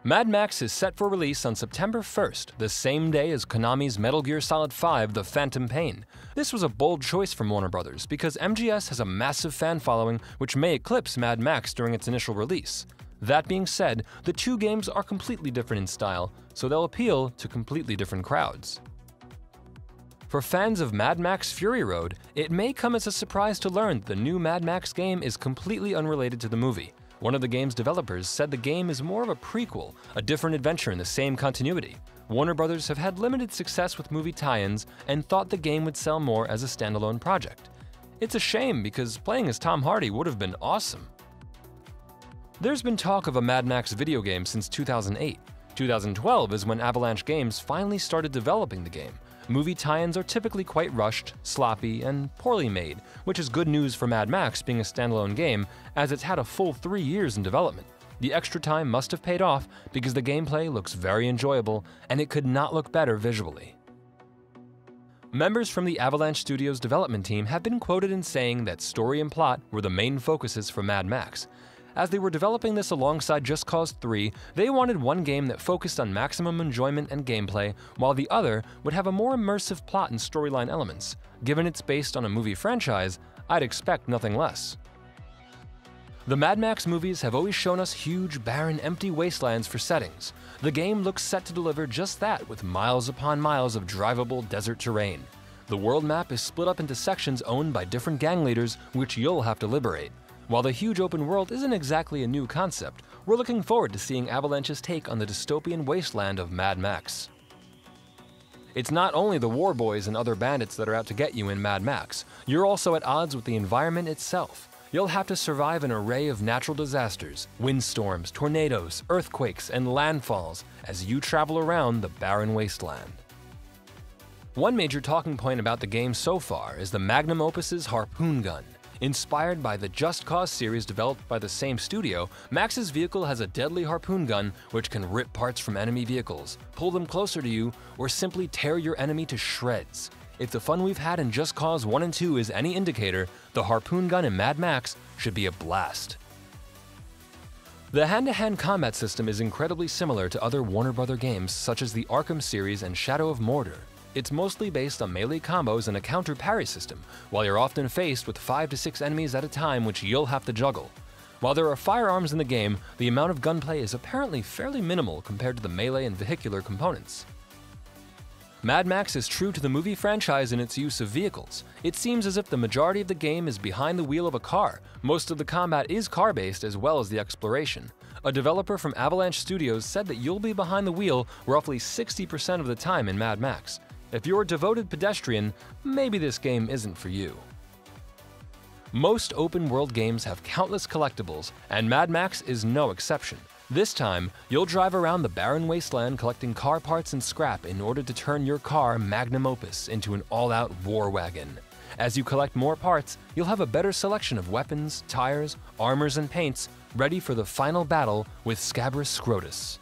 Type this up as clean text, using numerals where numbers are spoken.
Mad Max is set for release on September 1st, the same day as Konami's Metal Gear Solid 5: The Phantom Pain. This was a bold choice from Warner Bros. Because MGS has a massive fan following which may eclipse Mad Max during its initial release. That being said, the two games are completely different in style, so they'll appeal to completely different crowds. For fans of Mad Max Fury Road, it may come as a surprise to learn that the new Mad Max game is completely unrelated to the movie. One of the game's developers said the game is more of a prequel, a different adventure in the same continuity. Warner Bros. Have had limited success with movie tie-ins and thought the game would sell more as a standalone project. It's a shame because playing as Tom Hardy would have been awesome. There's been talk of a Mad Max video game since 2008. 2012 is when Avalanche Games finally started developing the game. Movie tie-ins are typically quite rushed, sloppy, and poorly made, which is good news for Mad Max being a standalone game, as it's had a full 3 years in development. The extra time must have paid off because the gameplay looks very enjoyable, and it could not look better visually. Members from the Avalanche Studios development team have been quoted in saying that story and plot were the main focuses for Mad Max. As they were developing this alongside Just Cause 3, they wanted one game that focused on maximum enjoyment and gameplay, while the other would have a more immersive plot and storyline elements. Given it's based on a movie franchise, I'd expect nothing less. The Mad Max movies have always shown us huge, barren, empty wastelands for settings. The game looks set to deliver just that, with miles upon miles of drivable desert terrain. The world map is split up into sections owned by different gang leaders, which you'll have to liberate. While the huge open world isn't exactly a new concept, we're looking forward to seeing Avalanche's take on the dystopian wasteland of Mad Max. It's not only the war boys and other bandits that are out to get you in Mad Max, you're also at odds with the environment itself. You'll have to survive an array of natural disasters, windstorms, tornadoes, earthquakes, and landfalls as you travel around the barren wasteland. One major talking point about the game so far is the magnum opus's harpoon gun. Inspired by the Just Cause series developed by the same studio, Max's vehicle has a deadly harpoon gun which can rip parts from enemy vehicles, pull them closer to you, or simply tear your enemy to shreds. If the fun we've had in Just Cause 1 and 2 is any indicator, the harpoon gun in Mad Max should be a blast. The hand-to-hand combat system is incredibly similar to other Warner Bros. Games such as the Arkham series and Shadow of Mordor. It's mostly based on melee combos and a counter parry system, while you're often faced with 5 to 6 enemies at a time which you'll have to juggle. While there are firearms in the game, the amount of gunplay is apparently fairly minimal compared to the melee and vehicular components. Mad Max is true to the movie franchise in its use of vehicles. It seems as if the majority of the game is behind the wheel of a car. Most of the combat is car-based as well as the exploration. A developer from Avalanche Studios said that you'll be behind the wheel roughly 60% of the time in Mad Max. If you're a devoted pedestrian, maybe this game isn't for you. Most open-world games have countless collectibles, and Mad Max is no exception. This time, you'll drive around the barren wasteland collecting car parts and scrap in order to turn your car magnum opus into an all-out war wagon. As you collect more parts, you'll have a better selection of weapons, tires, armors, and paints ready for the final battle with Scabrous Scrotus.